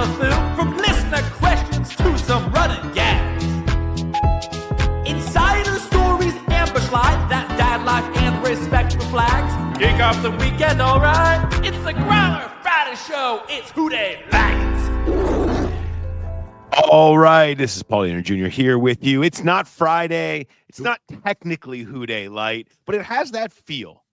follows through, from listener questions to some running gags. Insider stories, ambush live, that dad life and respect for flags. Kick off the weekend, alright? It's the Growler Friday Show. It's Who Dey Lights. All right, this is Paul Leonard Jr. here with you. It's not Friday. It's not technically Who Dey Light, but it has that feel.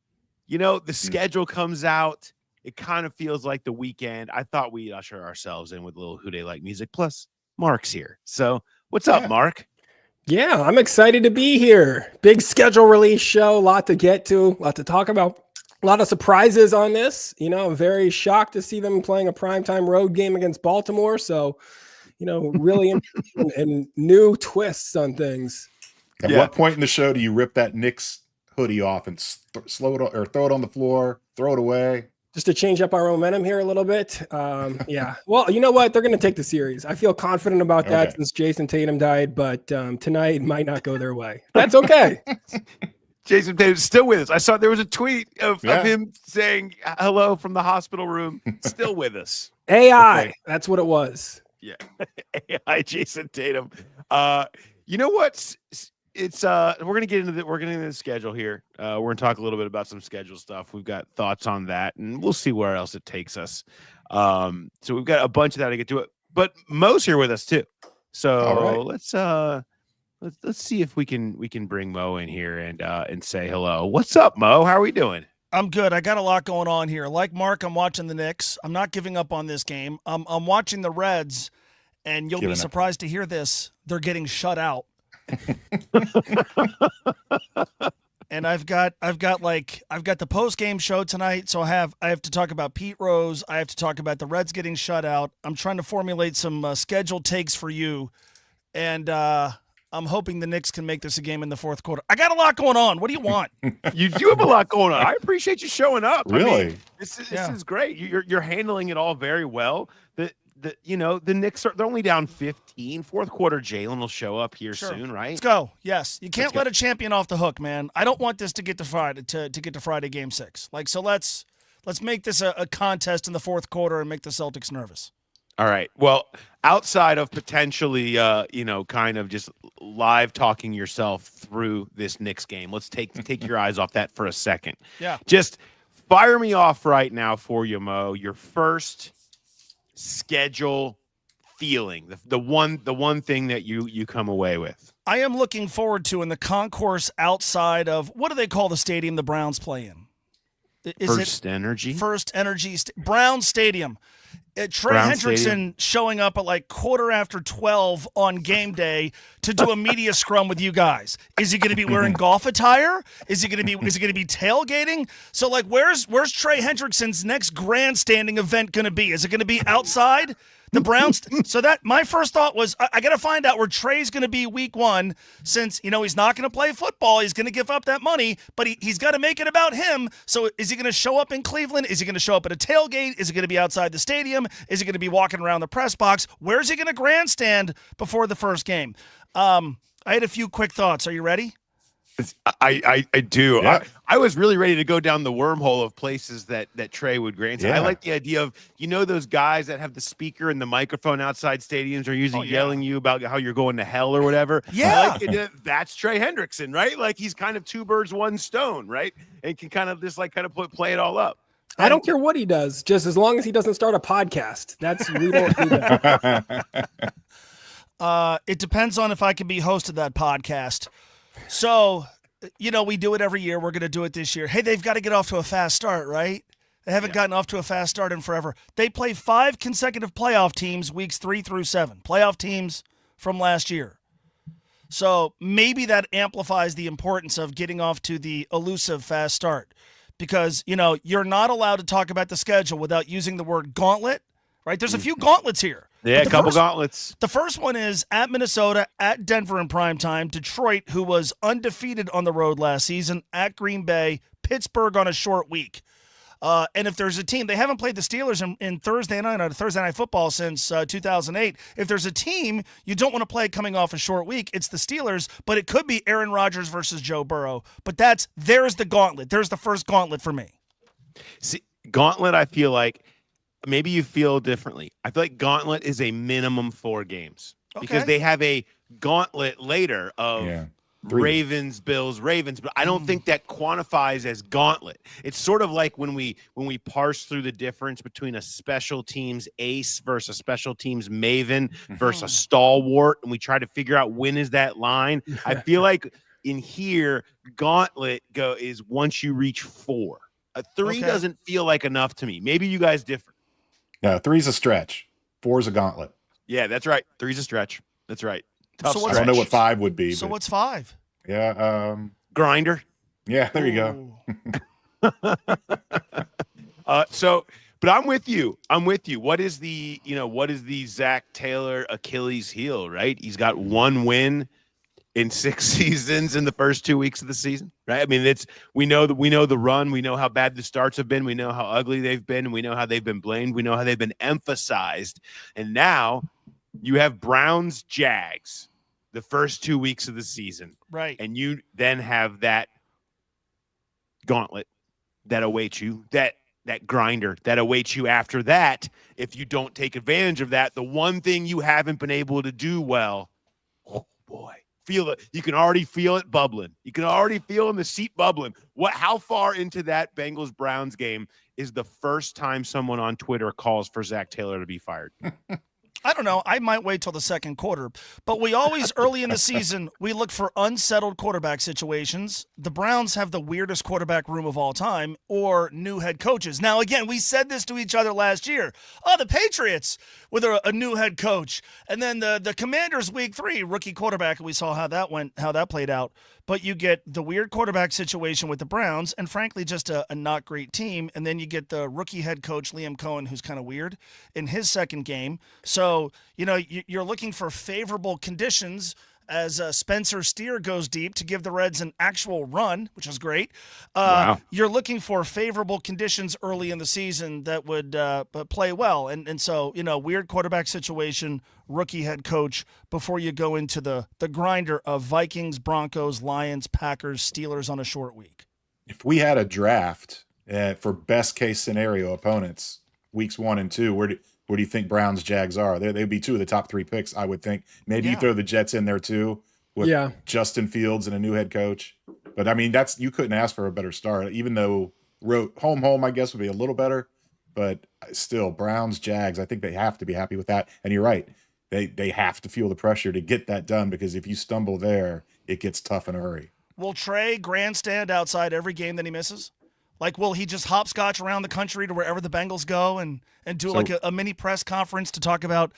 You know, the schedule comes out. It kind of feels like the weekend. I thought we'd usher ourselves in with a little Who Dey Light music. Plus, Mark's here. So, what's up, Mark? Yeah, I'm excited to be here. Big schedule release show, a lot to get to, a lot to talk about. A lot of surprises on this. You know, I'm very shocked to see them playing a primetime road game against Baltimore. So, you know, really interesting and new twists on things. At what point in the show do you rip that Knicks hoodie off and slow it or throw it on the floor, throw it away? Just to change up our momentum here a little bit. Yeah. Well, you know what? They're going to take the series. I feel confident about that since Jason Tatum died, but tonight might not go their way. That's okay. Jason Tatum's still with us. I saw there was a tweet of him saying hello from the hospital room. Still with us. AI. Okay. That's what it was. Yeah. AI Jason Tatum. You know what? It's we're gonna get into the schedule here. We're gonna talk a little bit about some schedule stuff. We've got thoughts on that, and we'll see where else it takes us. So we've got a bunch of that to get to it. But Mo's here with us too. So let's see if we can bring Mo in here and say hello. What's up, Mo? How are we doing? I'm good. I got a lot going on here. Like Mark, I'm watching the Knicks. I'm not giving up on this game. I'm watching the Reds, and you'll be surprised to hear this. They're getting shut out. And I've got the post game show tonight, so I have to talk about Pete Rose. I have to talk about the Reds getting shut out. I'm trying to formulate some scheduled takes for you, and I'm hoping the Knicks can make this a game in the fourth quarter. I got a lot going on. What do you want? You do have a lot going on. I appreciate you showing up. Really? I mean, this is great. You're handling it all very well. The Knicks they're only down 15. Fourth quarter, Jalen will show up here soon, right? Let's go. Yes, you can't let a champion off the hook, man. I don't want this to get to Friday to get to Friday Game 6. Let's make this a contest in the fourth quarter and make the Celtics nervous. All right. Well, outside of potentially, kind of just live talking yourself through this Knicks game, let's take your eyes off that for a second. Yeah. Just fire me off right now for you, Mo. Your first schedule feeling, the one thing that you come away with. I am looking forward to in the concourse outside of, what do they call the stadium the Browns play in? First Energy? First Energy. Brown Stadium. Trey Brown Hendrickson Stadium. Showing up at like 12:15 on game day to do a media scrum with you guys. Is he going to be wearing golf attire? Is he going to be tailgating? So like, where's Trey Hendrickson's next grandstanding event going to be? Is it going to be outside the Browns? So that my first thought was, I got to find out where Trey's going to be week one, since he's not going to play football. He's going to give up that money, but he's got to make it about him. So is he going to show up in Cleveland? Is he going to show up at a tailgate? Is he going to be outside the stadium? Is he going to be walking around the press box? Where's he going to grandstand before the first game? I had a few quick thoughts. Are you ready? I do. Yeah. I was really ready to go down the wormhole of places that Trey would grandstand. Yeah. I like the idea of, those guys that have the speaker and the microphone outside stadiums are usually yelling you about how you're going to hell or whatever. Yeah. I like the idea that's Trey Hendrickson, right? Like he's kind of two birds, one stone, right? And can kind of just play it all up. I don't care what he does, just as long as he doesn't start a podcast. We don't do that. It depends on if I can be host of that podcast. So, we do it every year. We're going to do it this year. Hey, they've got to get off to a fast start, right? They haven't gotten off to a fast start in forever. They play 5 consecutive playoff teams, weeks 3 through 7. Playoff teams from last year. So maybe that amplifies the importance of getting off to the elusive fast start. Because, you're not allowed to talk about the schedule without using the word gauntlet, right? There's a few gauntlets here. Yeah, a couple gauntlets. The first one is at Minnesota, at Denver in primetime, Detroit, who was undefeated on the road last season, at Green Bay, Pittsburgh on a short week. And if there's a team, they haven't played the Steelers in Thursday Night Football since 2008. If there's a team you don't want to play coming off a short week, it's the Steelers, but it could be Aaron Rodgers versus Joe Burrow. But there's the gauntlet. There's the first gauntlet for me. See, gauntlet, I feel like maybe you feel differently. I feel like Gauntlet is a minimum 4 games because Okay. they have a gauntlet later of Yeah. 3. Ravens, Bills, Ravens, but I don't think that quantifies as gauntlet. It's sort of like when we parse through the difference between a special teams ace versus a special teams maven versus a stalwart, and we try to figure out when is that line. I feel like in here, gauntlet is once you reach 4. A 3 doesn't feel like enough to me. Maybe you guys differ. No, 3's a stretch. 4's a gauntlet. Yeah, that's right. 3's a stretch. That's right. Tough So I what's- don't know what stretch. 5 would be. So but what's 5? yeah, Grinder. yeah, there you go. But I'm with you. What is the Zach Taylor Achilles heel, right? He's got 1 win in 6 seasons in the first 2 weeks of the season, right? I mean, we know the run, we know how bad the starts have been, we know how ugly they've been, and we know how they've been blamed, we know how they've been emphasized. And now you have Browns Jags the first 2 weeks of the season. Right. And you then have that gauntlet that awaits you, that grinder that awaits you after that. If you don't take advantage of that, the one thing you haven't been able to do well, oh boy, feel it. You can already feel it bubbling. You can already feel in the seat bubbling. How far into that Bengals Browns game is the first time someone on Twitter calls for Zach Taylor to be fired? I don't know. I might wait till the second quarter. But we always, early in the season, we look for unsettled quarterback situations. The Browns have the weirdest quarterback room of all time, or new head coaches. Now, again, we said this to each other last year. Oh, the Patriots with a new head coach. And then the Commanders week 3, rookie quarterback, and we saw how that played out. But you get the weird quarterback situation with the Browns, and frankly, just a not great team. And then you get the rookie head coach, Liam Cohen, who's kind of weird in his second game. So, you're looking for favorable conditions as Spencer Steer goes deep to give the Reds an actual run, which is great. Wow. You're looking for favorable conditions early in the season that would play well. And so, weird quarterback situation, rookie head coach, before you go into the grinder of Vikings, Broncos, Lions, Packers, Steelers on a short week. If we had a draft for best case scenario opponents, weeks 1 and 2, where do you think Browns Jags are? They'd be 2 of the top 3 picks, I would think. Maybe you throw the Jets in there too with Justin Fields and a new head coach. But I mean, you couldn't ask for a better start. Even though home, I guess would be a little better, but still Browns Jags. I think they have to be happy with that. And you're right, they have to feel the pressure to get that done, because if you stumble there, it gets tough in a hurry. Will Trey grandstand outside every game that he misses? Like, will he just hopscotch around the country to wherever the Bengals go and do like a mini press conference to talk about,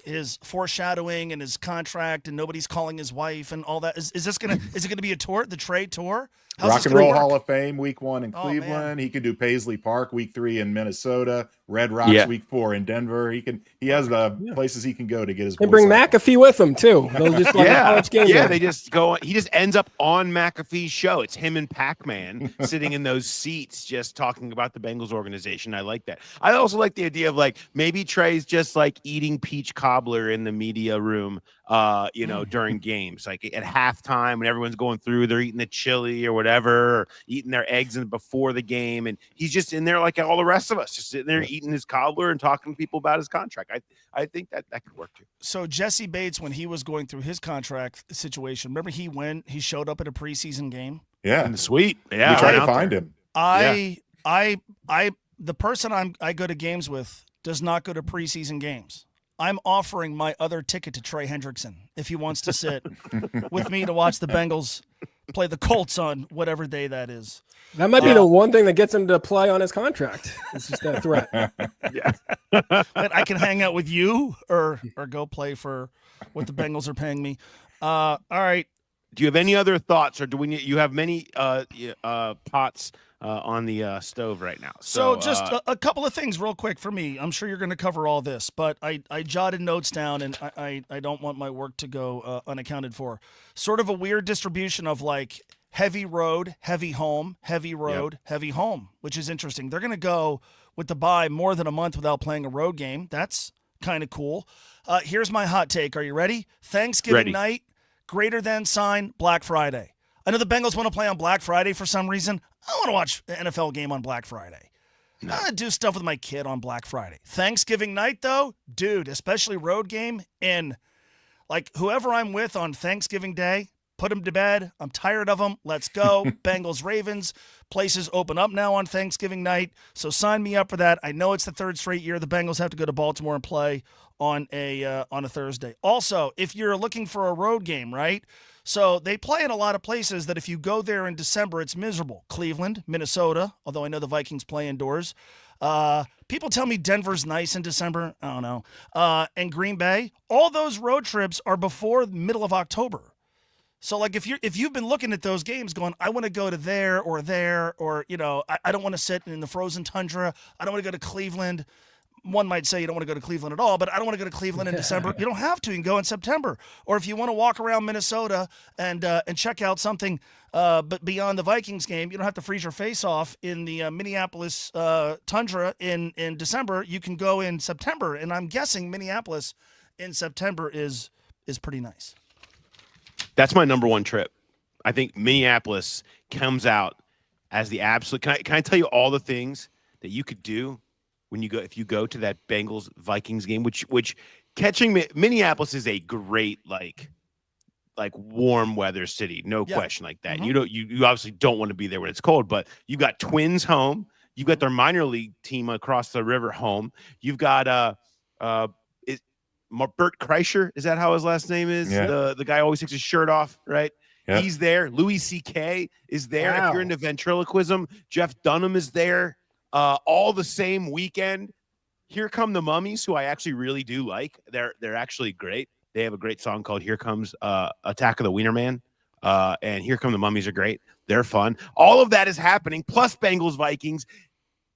his foreshadowing and his contract and nobody's calling his wife and all that? Is it going to be a tour, the Trey tour? How's Rock this and gonna Roll work? Hall of Fame week 1 in Oh, Cleveland. man. He can do Paisley Park week 3 in Minnesota. Red Rocks week 4 in Denver. He has the places he can go to get his. And bring voice out. McAfee with them too. They'll just like a college game. Yeah, day. they just go. He just ends up on McAfee's show. It's him and Pac-Man sitting in those seats, just talking about the Bengals organization. I like that. I also like the idea of like maybe Trey's just like eating peach cobbler in the media room, during games, like at halftime when everyone's going through, they're eating the chili or whatever, or eating their eggs before the game, and he's just in there like all the rest of us, just sitting there eating his cobbler and talking to people about his contract. I think that could work too. So Jesse Bates, when he was going through his contract situation, remember he showed up at a preseason game? Yeah, In the suite. Yeah, we tried I to find him. The person I go to games with does not go to preseason games. I'm offering my other ticket to Trey Hendrickson if he wants to sit with me to watch the Bengals play the Colts on whatever day that is. That might be the one thing that gets him to play on his contract. It's just that threat. But I can hang out with you or go play for what the Bengals are paying me. All right. Do you have any other thoughts, or do we need? You have many pots on the stove right now. So just a couple of things real quick for me. I'm sure you're going to cover all this, but I jotted notes down, and I don't want my work to go unaccounted for. Sort of a weird distribution of like heavy road, heavy home, heavy road, heavy home, which is interesting. They're going to go with the bye more than a month without playing a road game. That's kind of cool. Here's my hot take. Are you ready? Thanksgiving night, greater than sign Black Friday. I know the Bengals want to play on Black Friday for some reason. I want to watch the NFL game on Black Friday. Do stuff with my kid on Black Friday. Thanksgiving night, though, dude, especially road game, in like whoever I'm with on Thanksgiving Day, put them to bed. I'm tired of them. Let's go. Bengals, Ravens. Places open up now on Thanksgiving night, so sign me up for that. I know it's the third straight year the Bengals have to go to Baltimore and play on a Thursday. Also, if you're looking for a road game, right? So they play in a lot of places that if you go there in December, it's miserable. Cleveland, Minnesota, although I know the Vikings play indoors. People tell me Denver's nice in December. I don't know. And Green Bay. All those road trips are before the middle of October. So like if you've been looking at those games going, I want to go to there, or I don't want to sit in the frozen tundra. I don't want to go to Cleveland. One might say you don't want to go to Cleveland at all, but I don't want to go to Cleveland in December. You don't have to. You can go in September. Or if you want to walk around Minnesota and check out something but beyond the Vikings game, you don't have to freeze your face off in the Minneapolis tundra in December. You can go in September, and I'm guessing Minneapolis in September is pretty nice. That's my number one trip. I think Minneapolis comes out as the absolute. Can I tell you all the things that you could do when you go, if you go to that Bengals Vikings game, which catching Minneapolis is a great like warm weather city, no question like that. Mm-hmm. You obviously don't want to be there when it's cold, but you got Twins home, you've got their minor league team across the river home, you've got Bert Kreischer, is that how his last name is? Yeah. The guy always takes his shirt off, right? Yep. He's there. Louis C.K. is there. Wow. If you're into ventriloquism, Jeff Dunham is there. All the same weekend. Here Come the Mummies, who I actually really do like. They're actually great. They have a great song called Here Comes Attack of the Wiener Man. And Here Come the Mummies are great. They're fun. All of that is happening, plus Bengals Vikings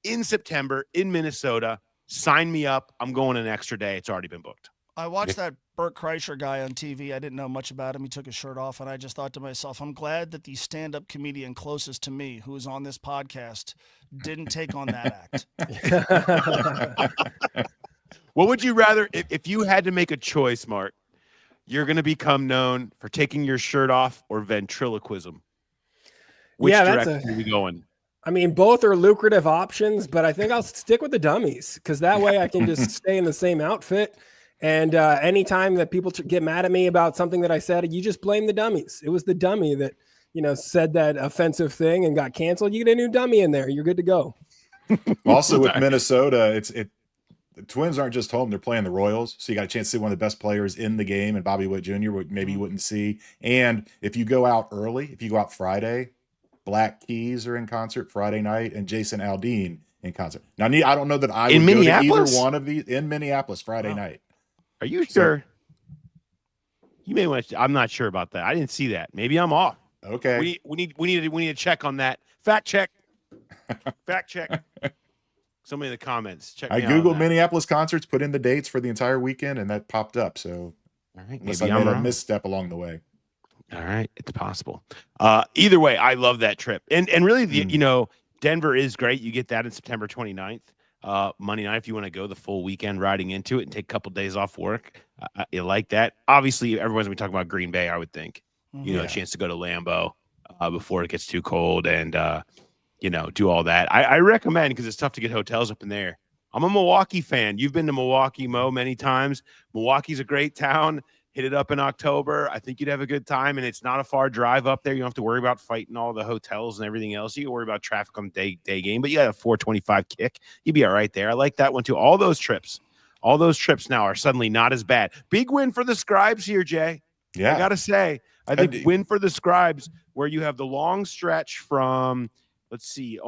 in September in Minnesota. Sign me up. I'm going an extra day. It's already been booked. I watched that Bert Kreischer guy on TV. I didn't know much about him. He took his shirt off, and I just thought to myself, I'm glad that the stand-up comedian closest to me, who is on this podcast, didn't take on that act. What would you rather, if you had to make a choice, Mark, you're going to become known for taking your shirt off or ventriloquism? Which direction are we going? I mean, both are lucrative options, but I think I'll stick with the dummies because that way I can just stay in the same outfit. And anytime that people get mad at me about something that I said, you just blame the dummies. It was the dummy that, said that offensive thing and got canceled. You get a new dummy in there. You're good to go. Also with Minnesota, the Twins aren't just home. They're playing the Royals. So you got a chance to see one of the best players in the game, and Bobby Witt Jr., maybe you wouldn't see. And if you go out early, if you go out Friday, Black Keys are in concert Friday night and Jason Aldean in concert. Now, I don't know that I would go to either one of these in Minneapolis Friday night. Are you sure? You may want to, I'm not sure about that. I didn't see that. Maybe I'm off. Okay. We need to check on that. Fact check. Somebody in the comments. Check. I googled Minneapolis concerts, put in the dates for the entire weekend, and that popped up. So all right, unless I made a misstep along the way. All right, it's possible. Either way, I love that trip. And really, Denver is great. You get that in September 29th. Monday night, if you want to go the full weekend riding into it and take a couple days off work, you like that. Obviously, everyone's going to be talking about Green Bay, I would think. A chance to go to Lambeau before it gets too cold and, do all that. I recommend, because it's tough to get hotels up in there. I'm a Milwaukee fan. You've been to Milwaukee, Mo, many times. Milwaukee's a great town. Hit it up in October. I think you'd have a good time, and it's not a far drive up there. You don't have to worry about fighting all the hotels and everything else. You can worry about traffic on the day game, but you got a 425 kick. You'd be all right there. I like that one too. All those trips now are suddenly not as bad. Big win for the Scribes here, Jay. Yeah, I gotta say, I think win for the Scribes, where you have the long stretch from, let's see,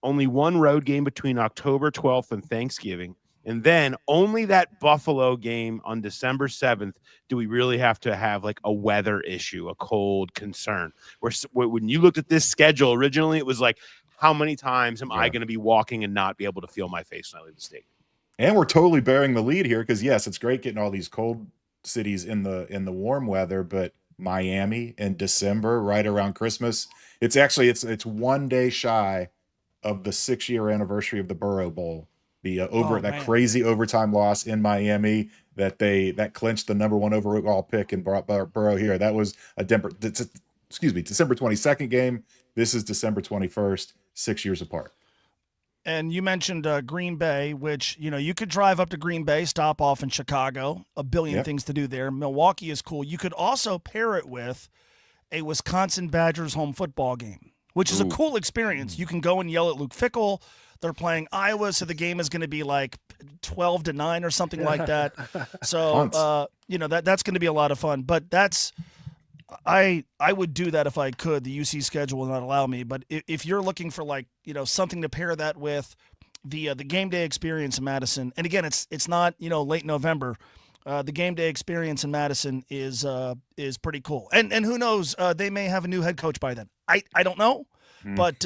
only one road game between October 12th and Thanksgiving. And then only that Buffalo game on December 7th do we really have to have like a weather issue, a cold concern. When you looked at this schedule originally, it was like, how many times am I going to be walking and not be able to feel my face when I leave the stadium? And we're totally bearing the lead here because, yes, it's great getting all these cold cities in the warm weather, but Miami in December, right around Christmas, it's 1 day shy of the 6-year anniversary of the Burrow Bowl. That crazy overtime loss in Miami that clinched the number 1 overall pick and brought Burrow here. That was December 22nd game. This is December 21st, 6 years apart. And you mentioned Green Bay, which, you could drive up to Green Bay, stop off in Chicago, a billion things to do there. Milwaukee is cool. You could also pair it with a Wisconsin Badgers home football game, which is a cool experience. You can go and yell at Luke Fickell. They're playing Iowa, so the game is going to be like 12-9 or something like that. So, that's going to be a lot of fun. But I would do that if I could. The UC schedule will not allow me. But if you're looking for something to pair that with, the game day experience in Madison, and again, it's not late November. The game day experience in Madison is pretty cool. And who knows? They may have a new head coach by then. I don't know, but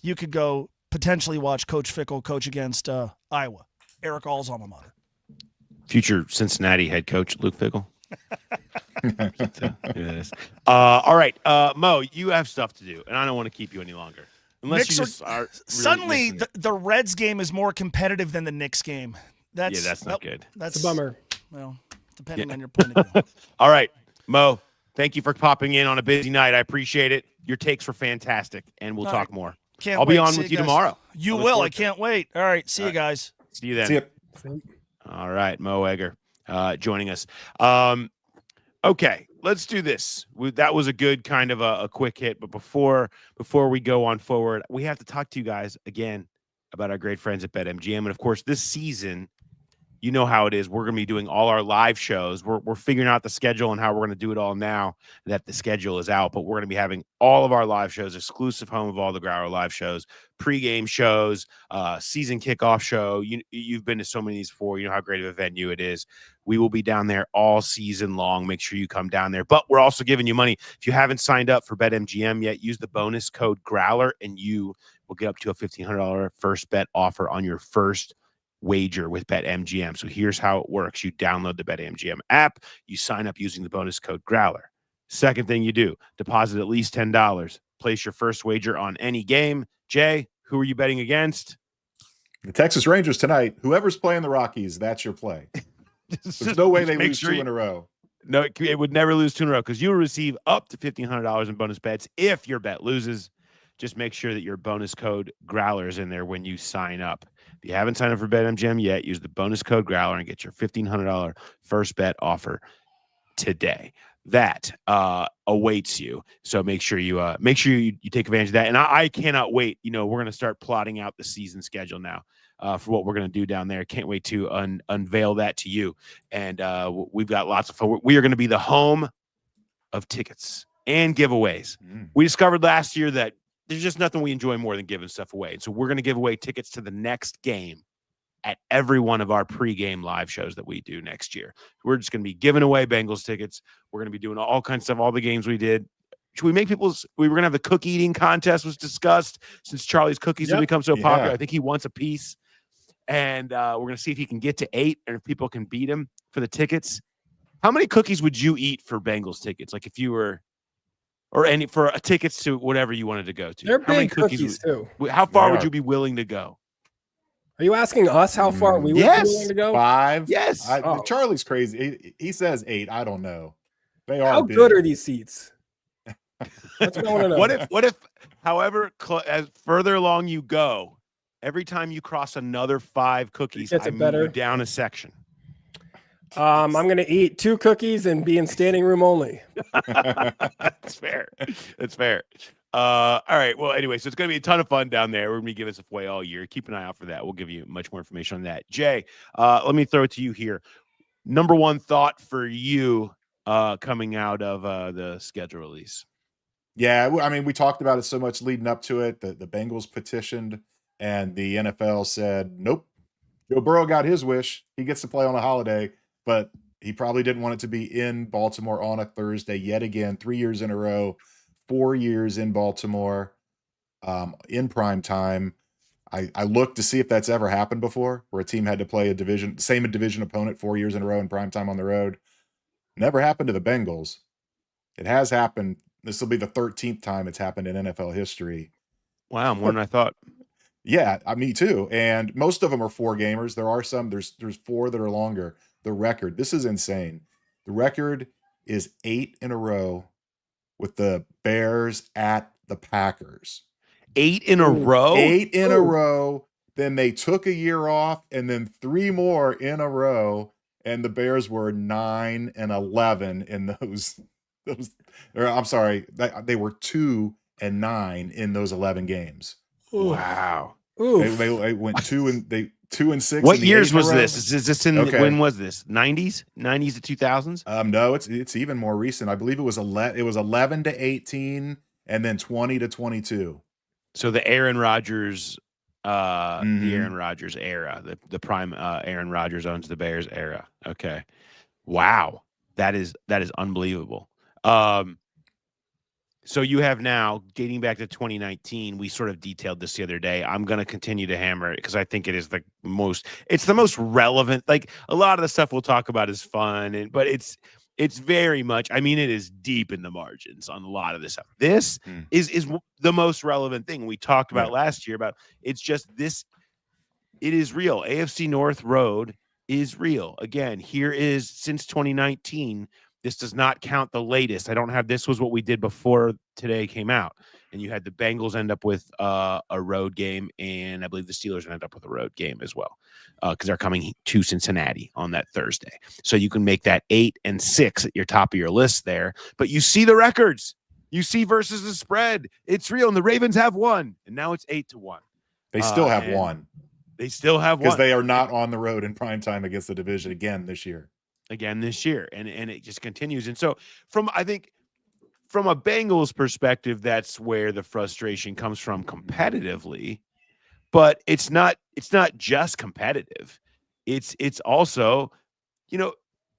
you could go potentially watch Coach Fickell coach against Iowa, Eric All's alma mater. Future Cincinnati head coach Luke Fickell. All right, Mo, you have stuff to do, and I don't want to keep you any longer. Unless you just are really suddenly the Reds game is more competitive than the Knicks game. That's not good. That's a bummer. Well, depending on your point of view. All right, Mo, thank you for popping in on a busy night. I appreciate it. Your takes were fantastic, and we'll talk more. I'll be on with you tomorrow. You will. I can't wait. All right. See you guys. See you then. See you. All right, Mo Egger joining us. Okay, let's do this. That was a good kind of a quick hit, but before we go on forward, we have to talk to you guys again about our great friends at BetMGM. And of course, this season, you know how it is. We're going to be doing all our live shows. We're figuring out the schedule and how we're going to do it all now that the schedule is out. But we're going to be having all of our live shows, exclusive home of all the Growler live shows, pregame shows, season kickoff show. You've been to so many of these before. You know how great of a venue it is. We will be down there all season long. Make sure you come down there. But we're also giving you money. If you haven't signed up for BetMGM yet, use the bonus code Growler, and you will get up to a $1,500 first bet offer on your first wager with BetMGM. So here's how it works. You download the BetMGM app. You sign up using the bonus code Growler. Second thing you do, deposit at least $10. Place your first wager on any game. Jay, who are you betting against? The Texas Rangers tonight. Whoever's playing the Rockies, that's your play. There's no way they lose two in a row. No, it would never lose two in a row because you will receive up to $1,500 in bonus bets if your bet loses. Just make sure that your bonus code Growler is in there when you sign up. If you haven't signed up for BetMGM yet, use the bonus code Growler and get your $1,500 first bet offer today. That awaits you. So make sure you take advantage of that. And I cannot wait. We're going to start plotting out the season schedule now for what we're going to do down there. Can't wait to unveil that to you. And we've got lots of fun. We are going to be the home of tickets and giveaways. We discovered last year that there's just nothing we enjoy more than giving stuff away. And so we're going to give away tickets to the next game at every one of our pregame live shows that we do next year. We're just going to be giving away Bengals tickets. We're going to be doing all kinds of stuff, all the games we did. Should we make we were going to have the cookie eating contest was discussed since Charlie's cookies have become so popular. I think he wants a piece. And we're going to see if he can get to 8 and if people can beat him for the tickets. How many cookies would you eat for Bengals tickets? Like if you were... or any for tickets to whatever you wanted to go to. They're big cookies too. How far would you be willing to go? Are you asking us how far we would be willing to go? 5. Yes. Charlie's crazy. He says 8. I don't know. They are. How big. good are these seats? That's what I want to know. What if, however, as further along you go, every time you cross another 5 cookies, I move you down a section. I'm going to eat 2 cookies and be in standing room only. That's fair. That's fair. All right. Well, anyway, so it's going to be a ton of fun down there. We're going to be giving us away all year. Keep an eye out for that. We'll give you much more information on that. Jay, let me throw it to you here. Number one thought for you coming out of the schedule release. Yeah, I mean, we talked about it so much leading up to it. The Bengals petitioned, and the NFL said, nope. Joe Burrow got his wish. He gets to play on a holiday, but he probably didn't want it to be in Baltimore on a Thursday yet again, 3 years in a row, 4 years in Baltimore in prime time. I looked to see if that's ever happened before, where a team had to play a division opponent 4 years in a row in prime time on the road. Never happened to the Bengals. It has happened. This will be the 13th time it's happened in NFL history. Wow, more than I thought. Yeah, me too. And most of them are 4 gamers. There are some, there's 4 that are longer. The record, this is insane. The record is 8 in a row with the Bears at the Packers. 8 in a row? 8 in a row. then they took a year off, and then 3 more in a row, and the Bears were 9-11 in those. Or I'm sorry, they were 2-9 in those 11 games. Wow. They went 2-6. What in the years 8 in a was row. this? Is this in Okay. when was this? 90s to 2000s? No, it's even more recent. I believe it was 11-18, and then 20-22. So the Aaron Rodgers, the Mhm. Aaron Rodgers era, the prime Aaron Rodgers owns the Bears era. Okay, wow, that is unbelievable. So you have now dating back to 2019. We sort of detailed this the other day. I'm going to continue to hammer it because I think it is it's the most relevant. Like a lot of the stuff we'll talk about is fun, but it's very much. I mean, it is deep in the margins on a lot of this stuff. This is the most relevant thing we talked about last year. About it's just this. It is real. AFC North Road is real. Again, here is since 2019. This does not count the latest. I don't have this was what we did before today came out. And you had the Bengals end up with a road game, and I believe the Steelers end up with a road game as well because they're coming to Cincinnati on that Thursday. So you can make that 8-6 at your top of your list there. But you see the records. You see versus the spread. It's real, and the Ravens have won, and now it's 8-1. They still have one. They still have one. Because they are not on the road in primetime against the division again this year. And it just continues. And so I think from a Bengals perspective, that's where the frustration comes from competitively, but it's not just competitive. It's also,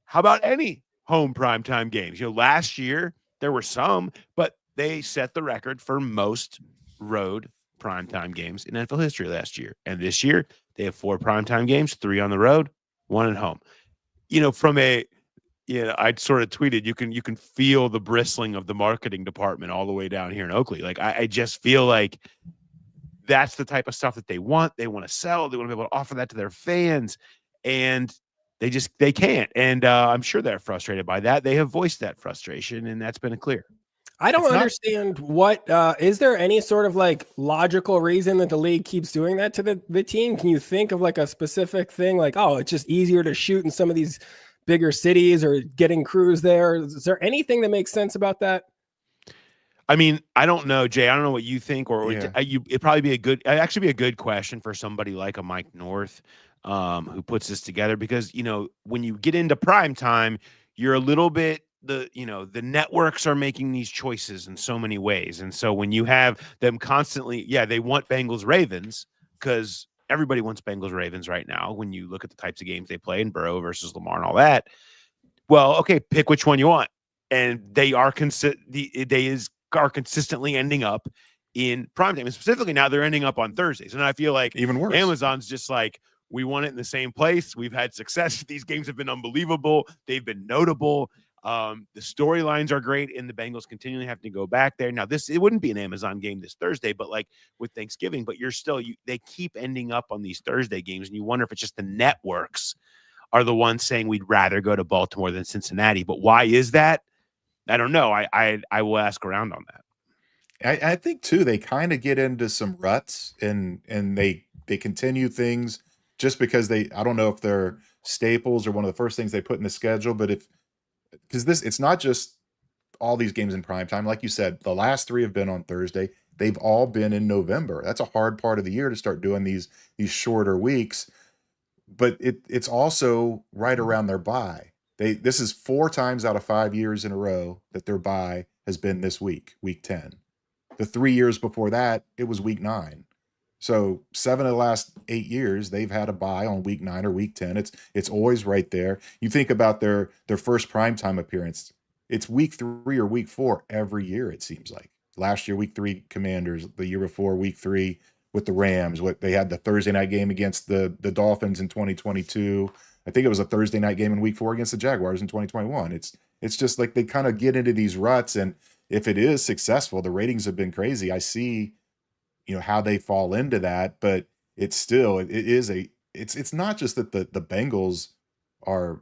how about any home primetime games? Last year there were some, but they set the record for most road primetime games in NFL history last year. And this year they have 4 primetime games, 3 on the road, 1 at home. I sort of tweeted, you can feel the bristling of the marketing department all the way down here in Oakley. Like, I just feel like that's the type of stuff that they want. They want to sell. They want to be able to offer that to their fans, and they can't. And I'm sure they're frustrated by that. They have voiced that frustration, and that's been clear. I don't understand what is there any sort of like logical reason that the league keeps doing that to the team? Can you think of like a specific thing like, oh, it's just easier to shoot in some of these bigger cities or getting crews there? Is there anything that makes sense about that? I mean, I don't know, Jay. I don't know what you think, it'd probably be a good question for somebody like a Mike North who puts this together, because, when you get into prime time, you're a little bit, the networks are making these choices in so many ways. And so when you have them constantly, they want Bengals Ravens because everybody wants Bengals Ravens right now. When you look at the types of games they play in Burrow versus Lamar and all that, well, okay, pick which one you want. And they are consistently ending up in primetime. And specifically now they're ending up on Thursdays. And I feel like even worse. Amazon's just like, we want it in the same place. We've had success. These games have been unbelievable. They've been notable. The storylines are great, and the Bengals continually have to go back there. Now, it wouldn't be an Amazon game this Thursday, but like with Thanksgiving, but they keep ending up on these Thursday games, and you wonder if it's just the networks are the ones saying we'd rather go to Baltimore than Cincinnati. But why is that? I don't know. I will ask around on that. I think too, they kind of get into some ruts and they continue things just because I don't know if they're staples or one of the first things they put in the schedule, but it's not just all these games in prime time. Like you said, the last 3 have been on Thursday. They've all been in November. That's a hard part of the year to start doing these shorter weeks, but it's also right around their bye. This is 4 times out of 5 years in a row that their bye has been this week 10. The 3 years before that, it was week 9. So 7 of the last 8 years, they've had a bye on week 9 or week 10. It's always right there. You think about their first primetime appearance. It's week 3 or week 4 every year, it seems like. Last year, week 3 Commanders. The year before, week 3 with the Rams. They had the Thursday night game against the Dolphins in 2022. I think it was a Thursday night game in week 4 against the Jaguars in 2021. It's just like they kind of get into these ruts, and if it is successful, the ratings have been crazy. I see, how they fall into that, but it's not just that the Bengals are,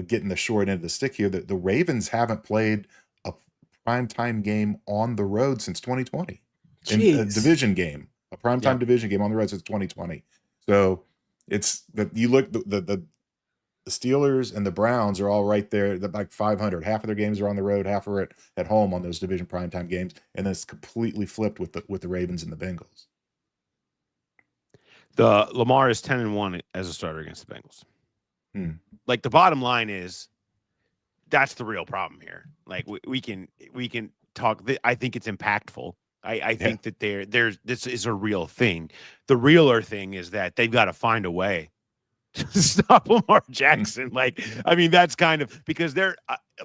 getting the short end of the stick here. The Ravens haven't played a primetime game on the road since 2020. In a division game, a primetime division game on the road since 2020. So it's that you look the Steelers and the Browns are all right there, like 500. Half of their games are on the road, half are at home on those division primetime games, and then it's completely flipped with the Ravens and the Bengals. The Lamar is 10-1 as a starter against the Bengals. Like the bottom line is that's the real problem here. Like we can talk. I think it's impactful. I think that this is a real thing. The realer thing is that they've got to find a way to stop Lamar Jackson. Like, I mean, that's kind of because they're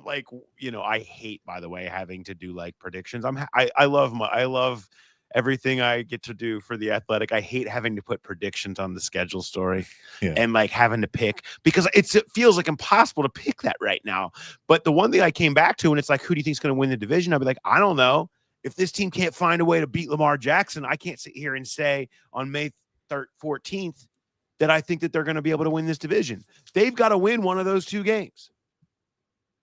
like, I hate, by the way, having to do like predictions. I love everything I get to do for The Athletic. I hate having to put predictions on the schedule story and like having to pick because it feels like impossible to pick that right now. But the one thing I came back to, and it's like, who do you think is going to win the division? I'd be like, I don't know. If this team can't find a way to beat Lamar Jackson, I can't sit here and say on May 14th that I think that they're going to be able to win this division. They've got to win one of those two games.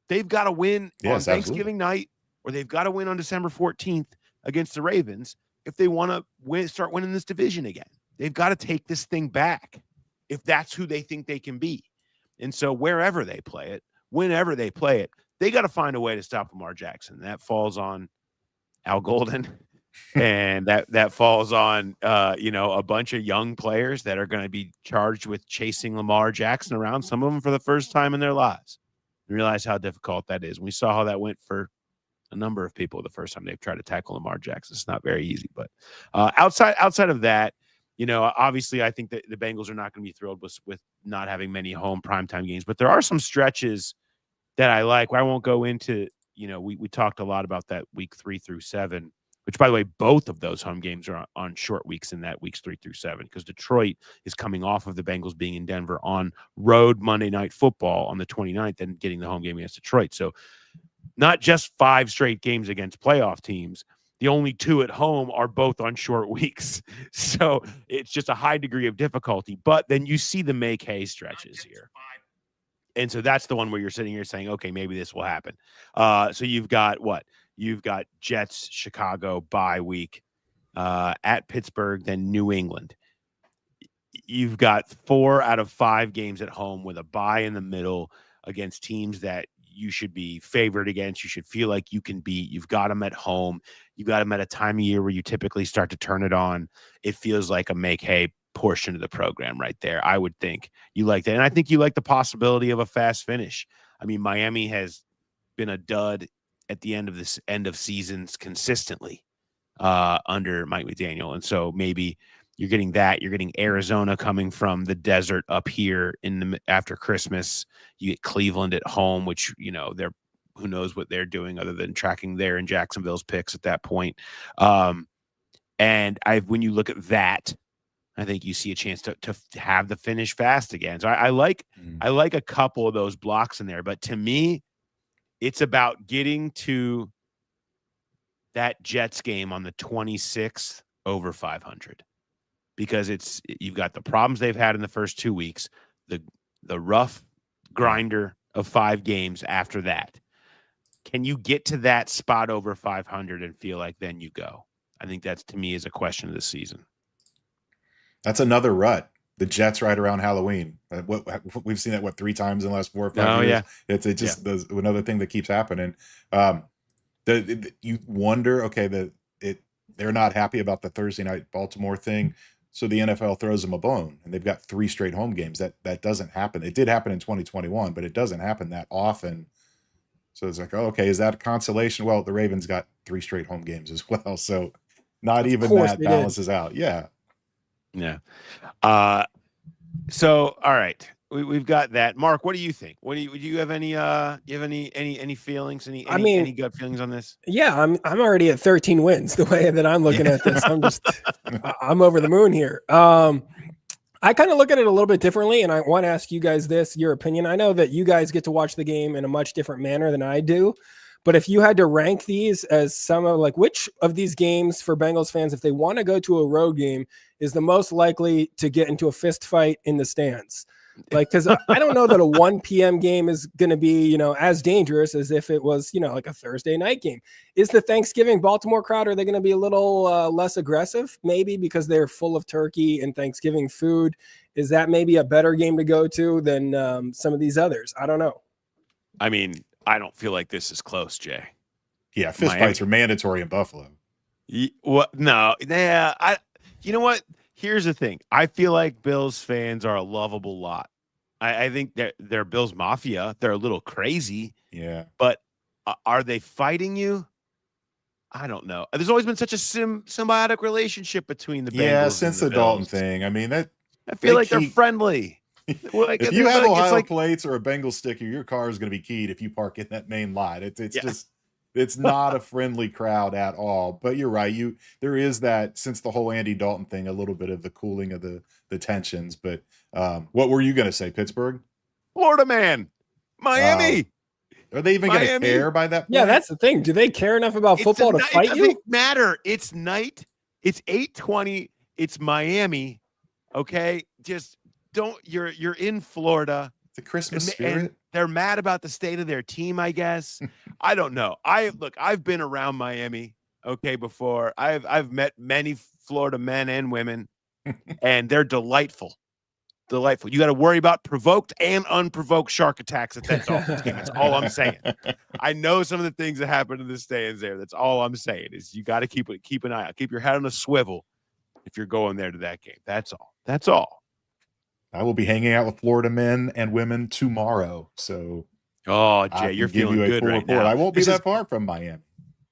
They've got to win on Thanksgiving night, or they've got to win on December 14th against the Ravens if they want to start winning this division again. They've got to take this thing back if that's who they think they can be. And so wherever they play it, whenever they play it, they got to find a way to stop Lamar Jackson. That falls on Al Golden, and that falls on a bunch of young players that are going to be charged with chasing Lamar Jackson around, some of them for the first time in their lives. You realize how difficult that is. We saw how that went for a number of people the first time they've tried to tackle Lamar Jackson. It's not very easy, but outside of that, obviously I think that the Bengals are not going to be thrilled with not having many home primetime games, but there are some stretches that I like. I won't go into, we talked a lot about that week 3 through 7, which, by the way, both of those home games are on short weeks in that weeks 3 through 7, because Detroit is coming off of the Bengals being in Denver on road Monday Night Football on the 29th and getting the home game against Detroit. So not just 5 straight games against playoff teams. The only 2 at home are both on short weeks. So it's just a high degree of difficulty. But then you see the make hay stretches here. And so that's the one where you're sitting here saying, okay, maybe this will happen. So you've got what? You've got Jets, Chicago, bye week, at Pittsburgh, then New England. You've got 4 out of 5 games at home with a bye in the middle against teams that you should be favored against. You should feel like you can beat. You've got them at home. You've got them at a time of year where you typically start to turn it on. It feels like a make hay portion of the program right there. I would think you like that. And I think you like the possibility of a fast finish. I mean, Miami has been a dud at the end of seasons consistently under Mike McDaniel. And so maybe you're getting that. You're getting Arizona coming from the desert up here after Christmas. You get Cleveland at home, which, they're, who knows what they're doing other than tracking their and Jacksonville's picks at that point. And when you look at that, I think you see a chance to have the finish fast again. So I like a couple of those blocks in there, but to me, it's about getting to that Jets game on the 26th over 500, because you've got the problems they've had in the first 2 weeks, the rough grinder of 5 games after that. Can you get to that spot over 500 and feel like then you go? I think that's, to me, is a question of the season. That's another rut. The Jets right around Halloween. We've seen that 3 times in the last 4 or 5 years. Yeah. It's just another thing that keeps happening. You wonder, okay, they're not happy about the Thursday night Baltimore thing, so the NFL throws them a bone, and they've got 3 straight home games. That doesn't happen. It did happen in 2021, but it doesn't happen that often. So it's like, oh, okay, is that a consolation? Well, the Ravens got 3 straight home games as well, so not even that balances out. Yeah. Yeah. So, all right, we've got that. Mark, what do you think? Do you have any feelings? Any gut feelings on this? Yeah, I'm already at 13 wins. The way that I'm looking at this, I'm over the moon here. I kind of look at it a little bit differently, and I want to ask you guys your opinion. I know that you guys get to watch the game in a much different manner than I do. But if you had to rank these as which of these games for Bengals fans, if they want to go to a road game, is the most likely to get into a fist fight in the stands? Like, because I don't know that a 1 p.m. game is going to be, as dangerous as if it was, like a Thursday night game. Is the Thanksgiving Baltimore crowd, are they going to be a little less aggressive? Maybe because they're full of turkey and Thanksgiving food. Is that maybe a better game to go to than some of these others? I don't know. I mean, I don't feel like this is close, Jay. Yeah, fist fights are mandatory in Buffalo. No, yeah. You know what? Here's the thing. I feel like Bills fans are a lovable lot. I think they're Bills Mafia. They're a little crazy. Yeah. But are they fighting you? I don't know. There's always been such a symbiotic relationship between the Bengals. Yeah, since and the Dalton Bills. thing. I mean, that I feel like they're friendly. If you have Ohio plates or a Bengal sticker, your car is going to be keyed if you park in that main lot. It's not a friendly crowd at all. But you're right. There is that, since the whole Andy Dalton thing, a little bit of the cooling of the tensions. But what were you going to say, Pittsburgh? Florida man. Miami. Are they even going to care by that point? Yeah, that's the thing. Do they care enough about football to fight you? It doesn't matter. It's night. It's 8:20. It's Miami. Okay? Just don't. You're in Florida. The Christmas spirit. And they're mad about the state of their team, I guess. I don't know. I've been around Miami, before. I've met many Florida men and women, and they're delightful. Delightful. You got to worry about provoked and unprovoked shark attacks at that Dolphins game. That's all I'm saying. I know some of the things that happen in the stands there. That's all I'm saying is you got to keep an eye out. Keep your head on a swivel if you're going there to that game. That's all. That's all. I will be hanging out with Florida men and women tomorrow. So, Jay, you're feeling good right now. I won't be that far from Miami.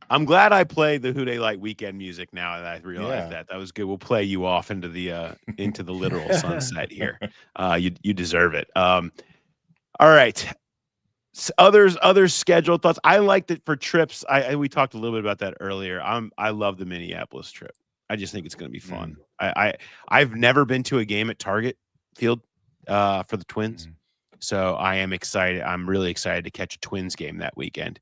I'm glad I played the Who Dey Like weekend music now that I realized that. That was good. We'll play you off into the literal sunset here. You deserve it. All right. Other scheduled thoughts. I liked it for trips. We talked a little bit about that earlier. I love the Minneapolis trip. I just think it's going to be fun. I've never been to a game at Target Field for the Twins. So I am excited. I'm really excited to catch a Twins game that weekend.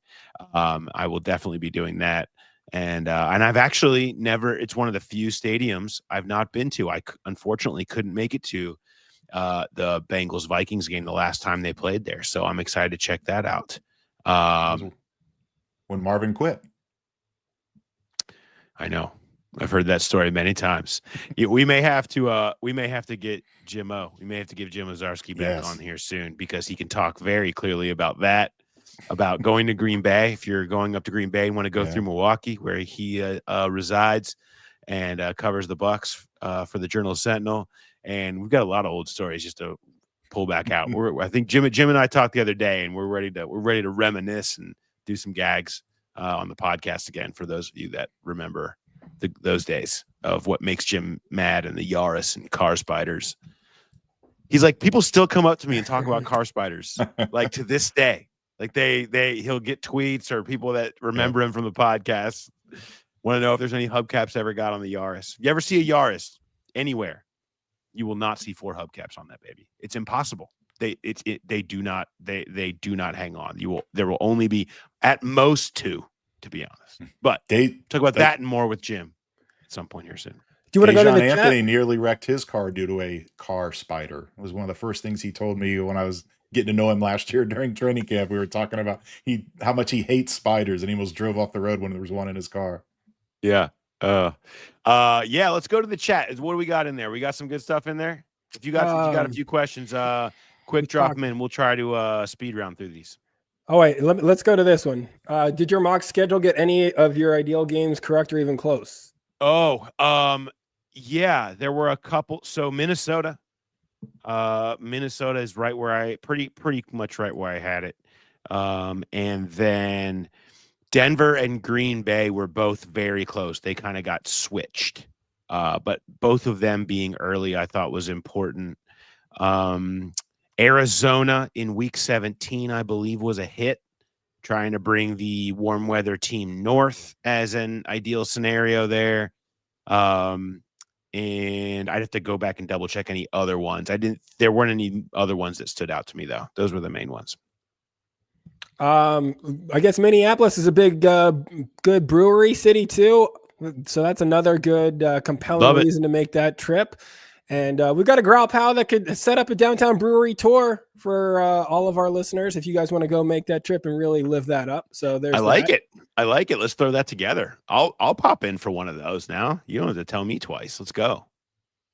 I will definitely be doing that. And I've actually never, it's one of the few stadiums I've not been to. I unfortunately couldn't make it to the Bengals Vikings game the last time they played there. So I'm excited to check that out. When Marvin quit. I know. I've heard that story many times. We may have to get Jim O. We may have to give Jim Ozarski back on here soon because he can talk very clearly about that, about going to Green Bay. If you're going up to Green Bay and want to go through Milwaukee, where he resides and covers the Bucks for the Journal-Sentinel, and we've got a lot of old stories just to pull back out. I think Jim and I talked the other day, and we're ready to reminisce and do some gags on the podcast again for those of you that remember those days of what makes Jim mad and the Yaris and car spiders. He's like, people still come up to me and talk about car spiders, like to this day. Like he'll get tweets or people that remember him from the podcast want to know if there's any hubcaps ever got on the Yaris. You ever see a Yaris anywhere? You will not see 4 hubcaps on that baby. It's impossible. They do not hang on. There will only be at most 2. To be honest, but talk about that and more with Jim at some point here soon. Do you want to go to the Anthony chat? Nearly wrecked his car due to a car spider. It was one of the first things he told me when I was getting to know him last year during training camp. We were talking about how much he hates spiders, and he almost drove off the road when there was one in his car. Yeah. Let's go to the chat. What do we got in there? We got some good stuff in there. If you got a few questions, quick drop them in. We'll try to speed round through these. Oh, wait, let's go to this one. Did your mock schedule get any of your ideal games correct or even close? Yeah, there were a couple. So Minnesota is right where pretty much right where I had it. And then Denver and Green Bay were both very close. They kind of got switched. But both of them being early, I thought was important. Arizona in week 17, I believe, was a hit, trying to bring the warm weather team north as an ideal scenario there. And I'd have to go back and double check any other ones. There weren't any other ones that stood out to me though. Those were the main ones. I guess Minneapolis is a big, good brewery city too. So that's another good, compelling reason to make that trip. And we've got a Growl Pal that could set up a downtown brewery tour for all of our listeners if you guys want to go make that trip and really live that up. So there's I like it. Let's throw that together. I'll pop in for one of those now. You don't have to tell me twice. Let's go.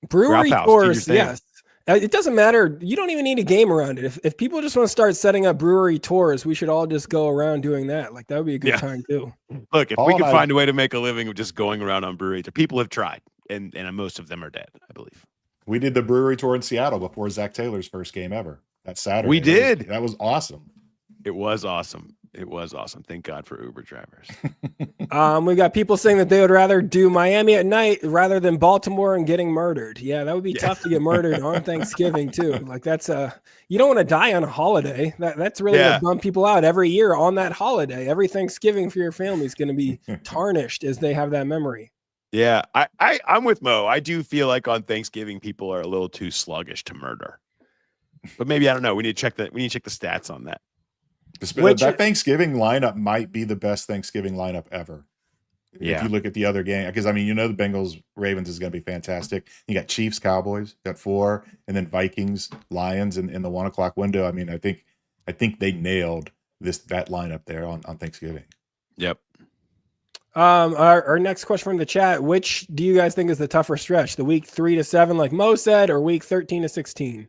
Brewery Growl Pals, tours, do your thing. yes. It doesn't matter. You don't even need a game around it. If people just want to start setting up brewery tours, we should all just go around doing that. Like that would be a good time too. Look, if we can find a way to make a living of just going around on brewery tours, people have tried, and most of them are dead, I believe. We did the brewery tour in Seattle before Zach Taylor's first game ever. That Saturday. We did. That was awesome. It was awesome. Thank God for Uber drivers. We got people saying that they would rather do Miami at night rather than Baltimore and getting murdered. Yeah, that would be tough to get murdered on Thanksgiving too. Like that's you don't want to die on a holiday. That's really going to bum people out every year on that holiday. Every Thanksgiving for your family is going to be tarnished as they have that memory. Yeah, I'm with Mo. I do feel like on Thanksgiving people are a little too sluggish to murder. But maybe I don't know. We need to check that. We need to check the stats on that. That Thanksgiving lineup might be the best Thanksgiving lineup ever. Yeah. If you look at the other game, because the Bengals Ravens is going to be fantastic. You got Chiefs Cowboys, got 4, and then Vikings Lions in the 1 o'clock window. I think they nailed that lineup there on Thanksgiving. Yep. Our next question from the chat: which do you guys think is the tougher stretch? The week 3 to 7, like Mo said, or week 13 to 16?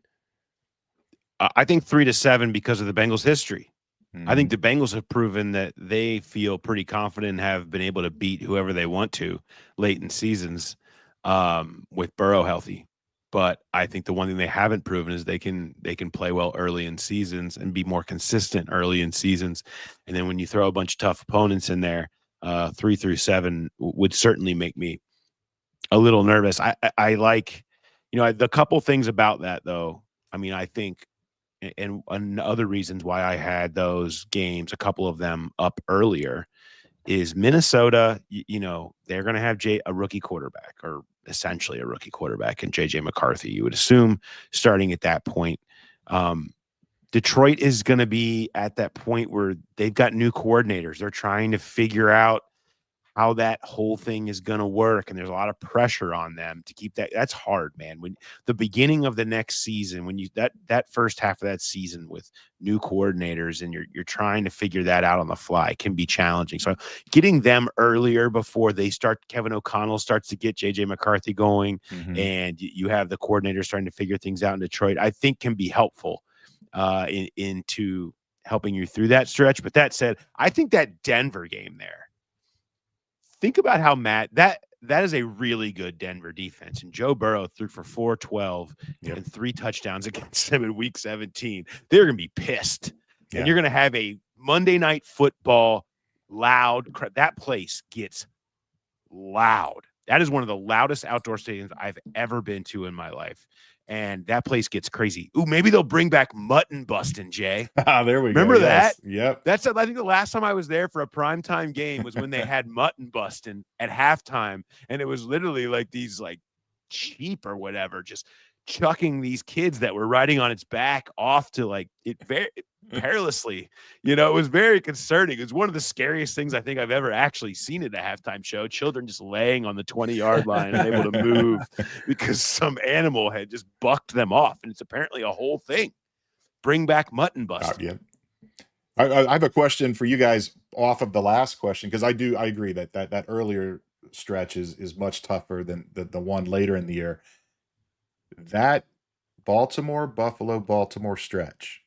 I think 3 to 7 because of the Bengals' history. I think the Bengals have proven that they feel pretty confident and have been able to beat whoever they want to late in seasons with Burrow healthy. But I think the one thing they haven't proven is they can play well early in seasons and be more consistent early in seasons. And then when you throw a bunch of tough opponents in there, 3 through 7 would certainly make me a little nervous. I like, the couple things about that though. I think. And other reasons why I had those games, a couple of them up earlier, is Minnesota, they're going to have a rookie quarterback, or essentially a rookie quarterback, and J.J. McCarthy, you would assume, starting at that point. Detroit is going to be at that point where they've got new coordinators. They're trying to figure out how that whole thing is going to work. And there's a lot of pressure on them to keep that. That's hard, man. When the beginning of the next season, when you, that first half of that season with new coordinators and you're trying to figure that out on the fly can be challenging. So getting them earlier before they start, Kevin O'Connell starts to get JJ McCarthy going, and you have the coordinators starting to figure things out in Detroit, I think can be helpful into helping you through that stretch. But that said, I think that Denver game there, think about how that is a really good Denver defense. And Joe Burrow threw for 412 and 3 touchdowns against them in week 17. They're going to be pissed. Yeah. And you're going to have a Monday Night Football loud. That place gets loud. That is one of the loudest outdoor stadiums I've ever been to in my life. And that place gets crazy. Ooh, maybe they'll bring back mutton busting, Jay. There we go. Remember that? Yep. I think the last time I was there for a primetime game was when they had mutton busting at halftime. And it was literally like these like sheep or whatever, just chucking these kids that were riding on its back off to like it very perilously. It was very concerning. It was one of the scariest things I think I've ever actually seen at a halftime show. Children just laying on the 20-yard line and able to move because some animal had just bucked them off. And it's apparently a whole thing. Bring back mutton busting. I have a question for you guys off of the last question, because I agree that earlier stretch is much tougher than the one later in the year. That Baltimore stretch,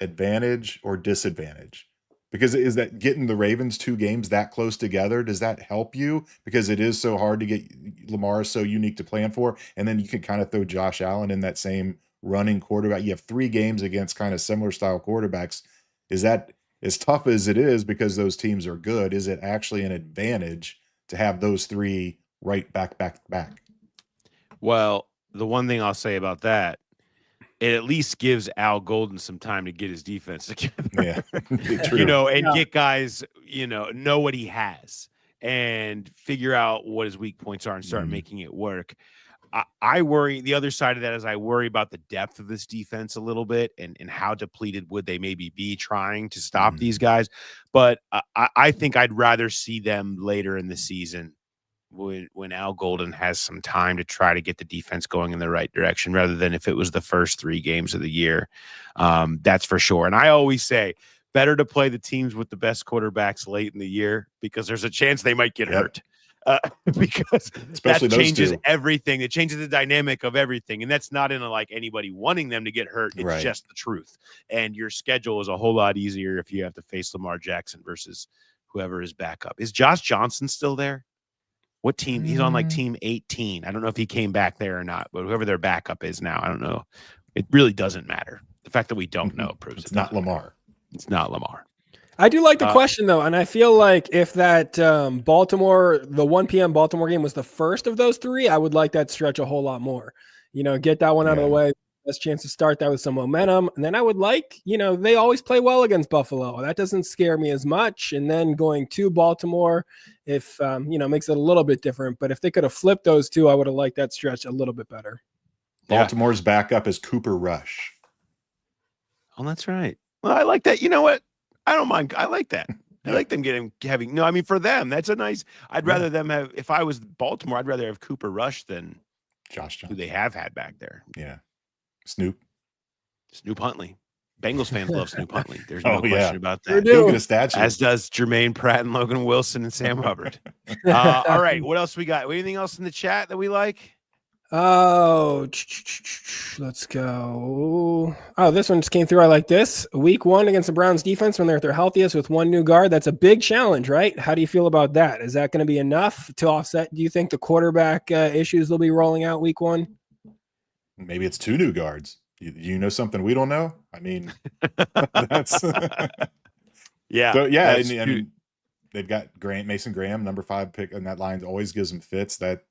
advantage or disadvantage? Because is that getting the Ravens 2 games that close together, does that help you? Because it is so hard to get, Lamar is so unique to plan for, and then you can kind of throw Josh Allen in that same running quarterback. You have 3 games against kind of similar style quarterbacks. Is that, as tough as it is because those teams are good, is it actually an advantage to have those 3 right back? Well, the one thing I'll say about that, it at least gives Al Golden some time to get his defense together. Yeah, true. And get guys, know what he has and figure out what his weak points are and start making it work. I worry, the other side of that is I worry about the depth of this defense a little bit and how depleted would they maybe be trying to stop these guys. But I think I'd rather see them later in the season when Al Golden has some time to try to get the defense going in the right direction, rather than if it was the first 3 games of the year. That's for sure. And I always say, better to play the teams with the best quarterbacks late in the year, because there's a chance they might get hurt. Because especially that changes those two. everything. It changes the dynamic of everything. And that's not in like anybody wanting them to get hurt. It's Right. just the truth. And your schedule is a whole lot easier if you have to face Lamar Jackson versus whoever is backup. Is Josh Johnson still there? What team? He's on like team 18. I don't know if he came back there or not, but whoever their backup is now, I don't know. It really doesn't matter. The fact that we don't know proves it's not Lamar. It's not Lamar. I do like the question, though, and I feel like if that the 1 p.m. Baltimore game was the first of those 3, I would like that stretch a whole lot more. Get that one out of the way. Best chance to start that with some momentum. And then I would like, they always play well against Buffalo. That doesn't scare me as much. And then going to Baltimore, if, makes it a little bit different. But if they could have flipped those 2, I would have liked that stretch a little bit better. Baltimore's backup is Cooper Rush. Oh, that's right. Well, I like that. You know what? I don't mind. I like that. I like them having. No, I mean, for them, that's a nice. I'd rather them have. If I was Baltimore, I'd rather have Cooper Rush than Josh Johnson, who they have had back there. Yeah, Snoop Huntley. Bengals fans love Snoop Huntley. There's no question about that. He'll get a statue. As does Jermaine Pratt and Logan Wilson and Sam Hubbard. All right, what else we got? Anything else in the chat that we like? Oh, let's go. Oh, this one just came through. I like this. Week 1 against the Browns defense when they're at their healthiest with 1 new guard. That's a big challenge, right? How do you feel about that? Is that going to be enough to offset? Do you think the quarterback issues will be rolling out week 1? Maybe it's 2 new guards. You know something we don't know? I mean, that's yeah. So, yeah, I mean, they've got Mason Graham, number 5 pick, and that line always gives them fits. That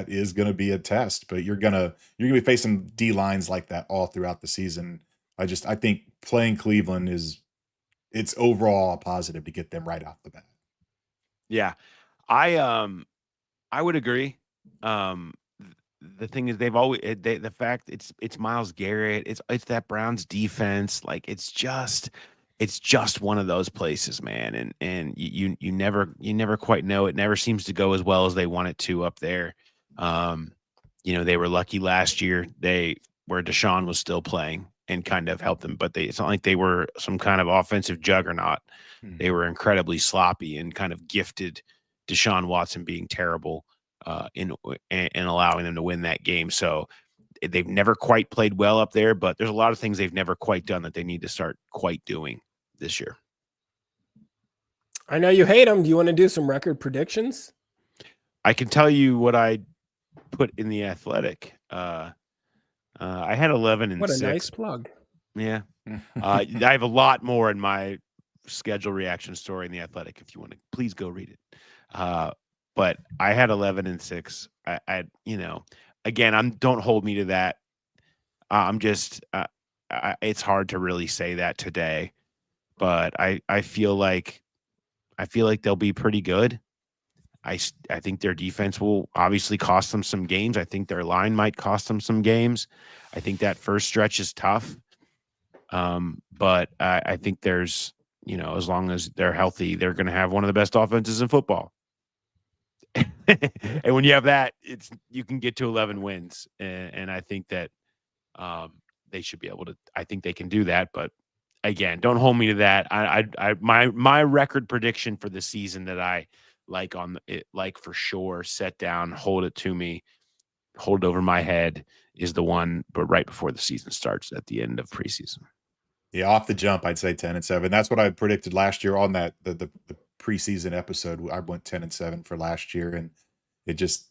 is going to be a test, but you're gonna be facing D lines like that all throughout the season. I think playing Cleveland it's overall a positive to get them right off the bat. Yeah, I would agree. The thing is, the fact it's Myles Garrett, it's that Browns defense. Like it's just one of those places, man. And you never quite know. It never seems to go as well as they want it to up there. They were lucky last year where Deshaun was still playing and kind of helped them, but it's not like they were some kind of offensive juggernaut. They were incredibly sloppy and kind of gifted Deshaun Watson being terrible and allowing them to win that game. So they've never quite played well up there, but there's a lot of things they've never quite done that they need to start quite doing this year. I know you hate them. Do you want to do some record predictions? I can tell you what I put in the Athletic. I had 11 and 6. What a nice plug. Yeah. I have a lot more in my schedule reaction story in the Athletic. If you want to, please go read it. But I had 11 and 6. I again, don't hold me to that. I'm just, it's hard to really say that today, but I feel like they'll be pretty good. I think their defense will obviously cost them some games. I think their line might cost them some games. I think that first stretch is tough. But I think there's, as long as they're healthy, they're going to have one of the best offenses in football. And when you have that, you can get to 11 wins. And I think that they should be able to. I think they can do that. But again, don't hold me to that. My record prediction for the season that I like for sure, set down, hold it to me, hold it over my head, is the one, but right before the season starts at the end of preseason. Yeah, off the jump, I'd say 10-7. That's what I predicted last year on that the preseason episode. I went 10-7 for last year, and it just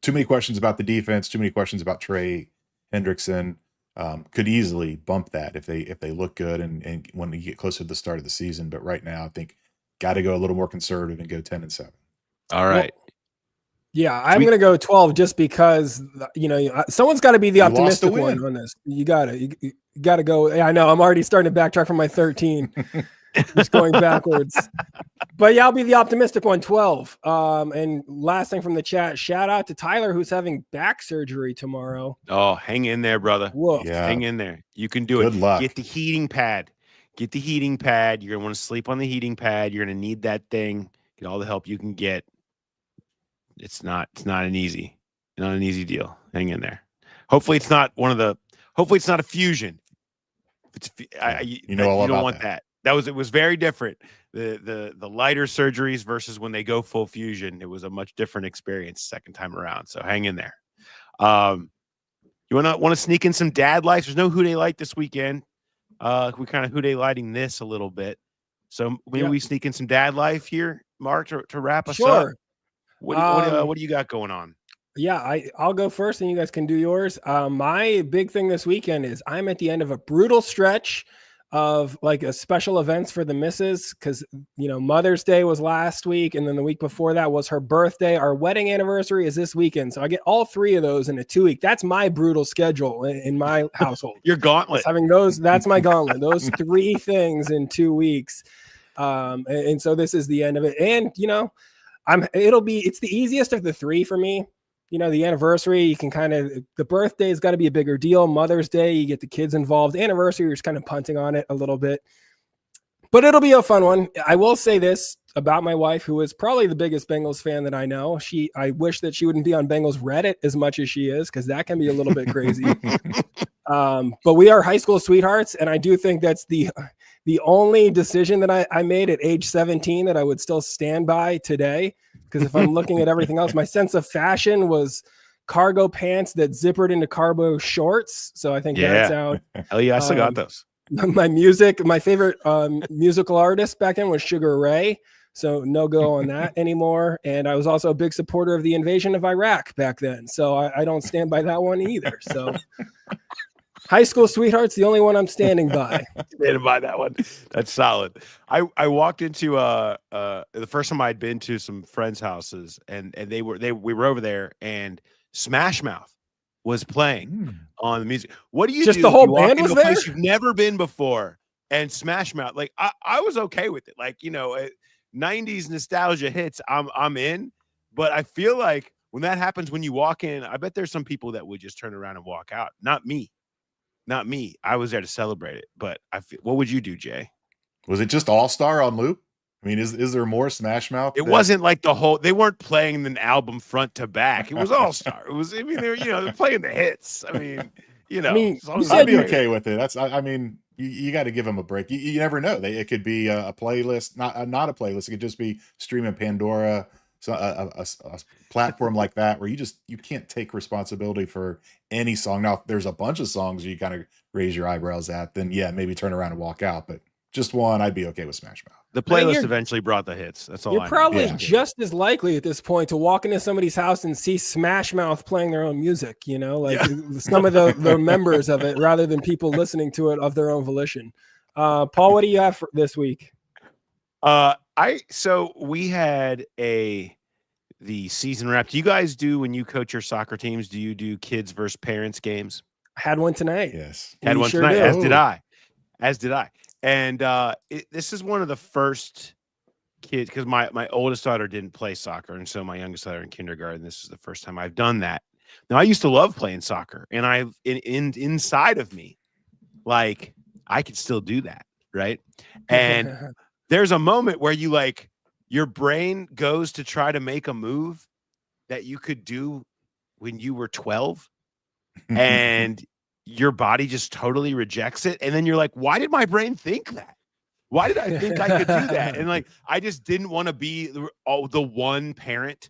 too many questions about the defense, too many questions about Trey Hendrickson. Could easily bump that if they look good and when we get closer to the start of the season. But right now, I think got to go a little more conservative and go 10-7. All right. Well, yeah, I'm going to go 12 just because, someone's got to be the optimistic one on this. You got to go. I know I'm already starting to backtrack from my 13, just going backwards. But yeah, I'll be the optimistic one, 12. And last thing from the chat, shout out to Tyler, who's having back surgery tomorrow. Oh, hang in there, brother. Whoa. Yeah. Hang in there. You can do it. Good luck. Get the heating pad. You're going to want to sleep on the heating pad. You're going to need that thing. Get all the help you can get. It's not an easy deal. Hang in there. Hopefully it's not a fusion. It's you don't want that. It was very different. The lighter surgeries versus when they go full fusion, it was a much different experience second time around. So hang in there. You want to sneak in some dad lights? There's no Who Dey Light this weekend. We kind of Who Dey Lighting this a little bit. So maybe we sneak in some dad life here, Mark, to wrap us up. What do you got going on? Yeah, I'll go first and you guys can do yours. My big thing this weekend is I'm at the end of a brutal stretch of like a special events for the missus, because Mother's Day was last week, and then the week before that was her birthday. Our wedding anniversary is this weekend, so I get all three of those in a 2 week. That's my brutal schedule in my household. Your gauntlet. Just having those, that's my gauntlet. Those 3 things in 2 weeks, and so this is the end of it. And it's the easiest of the 3 for me. The anniversary, you can the birthday's got to be a bigger deal. Mother's Day, you get the kids involved. Anniversary, you're just kind of punting on it a little bit. But it'll be a fun one. I will say this about my wife, who is probably the biggest Bengals fan that I know. I wish that she wouldn't be on Bengals Reddit as much as she is, because that can be a little bit crazy. But we are high school sweethearts, and I do think that's the only decision that I made at age 17 that I would still stand by today. Because if I'm looking at everything else, my sense of fashion was cargo pants that zippered into cargo shorts. So I think that's out. Hell yeah, I still got those. My favorite musical artist back then was Sugar Ray. So no go on that anymore. And I was also a big supporter of the invasion of Iraq back then. So I don't stand by that one either. So high school sweethearts, the only one I'm standing by. Standing by that one. That's solid. I walked into the first time I'd been to some friends' houses, and we were over there, and Smash Mouth was playing on the music. What do you just do? The whole if you band walk was into a there? place you've never been before, and Smash Mouth, like I was okay with it. Like 90s nostalgia hits, I'm in. But I feel like when that happens, when you walk in, I bet there's some people that would just turn around and walk out. Not me. I was there to celebrate it, but what would you do, Jay? Was it just All-Star on loop? I mean, is there more Smash Mouth? It wasn't like they weren't playing an album front to back. It was All-Star. It was, they're playing the hits. I'd be okay with it. You got to give them a break. You never know. It could be a playlist, not a playlist. It could just be streaming Pandora, so a platform like that where you can't take responsibility for any song. Now, if there's a bunch of songs you kind of raise your eyebrows at, then yeah, maybe turn around and walk out. But just one, I'd be okay with Smash Mouth. The playlist eventually brought the hits. That's all. You're probably just as likely at this point to walk into somebody's house and see Smash Mouth playing their own music, some of the members of it, rather than people listening to it of their own volition. Paul, what do you have for this week? So we had the season wrap. Do you guys do, when you coach your soccer teams, do you do kids versus parents games? I had one tonight. Yes. Had one tonight, as did I. And this is one of the first kids, because my oldest daughter didn't play soccer, and so my youngest daughter in kindergarten, this is the first time I've done that. Now, I used to love playing soccer, and inside of me, like, I could still do that, right? And there's a moment where your brain goes to try to make a move that you could do when you were 12, and your body just totally rejects it. And then you're like, why did my brain think that? Why did I think I could do that? And I just didn't want to be the one parent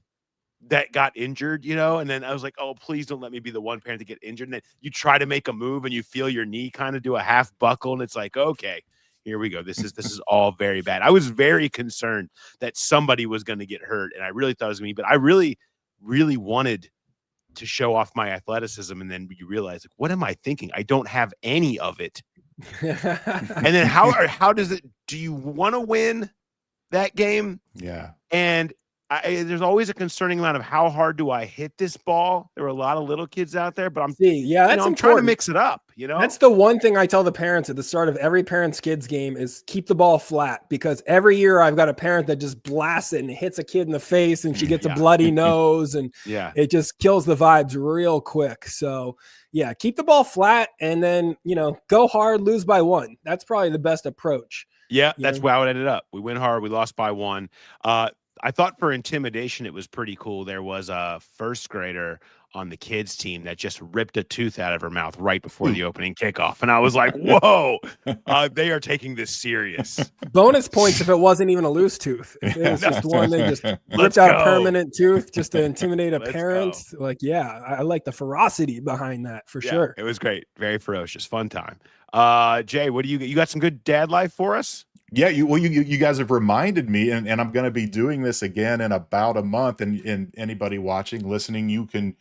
that got injured, and then I was like, oh, please don't let me be the one parent to get injured. And then you try to make a move and you feel your knee kind of do a half buckle. And it's like, okay, here we go. This is all very bad. I was very concerned that somebody was going to get hurt. And I really thought it was me, but I really, really wanted to show off my athleticism. And then you realize, what am I thinking? I don't have any of it. And then how does it, do you want to win that game? Yeah. And there's always a concerning amount of how hard do I hit this ball. There were a lot of little kids out there, but I'm trying to mix it up. That's the one thing I tell the parents at the start of every parent's kids game is keep the ball flat, because every year I've got a parent that just blasts it and hits a kid in the face and she gets a bloody nose, and it just kills the vibes real quick. So yeah, keep the ball flat, and then, go hard, lose by 1. That's probably the best approach. Yeah, that's how it ended up. We went hard. We lost by 1. I thought for intimidation, it was pretty cool. There was a first grader on the kids team that just ripped a tooth out of her mouth right before the opening kickoff. And I was like, whoa, they are taking this serious. Bonus points if it wasn't even a loose tooth. If it was just one, they just ripped out a permanent tooth just to intimidate a parent. Like, yeah, I like the ferocity behind that for sure. It was great. Very ferocious. Fun time. Jay, what do you got some good dad life for us? Yeah, you guys have reminded me, and I'm going to be doing this again in about a month. And anybody watching, listening, you can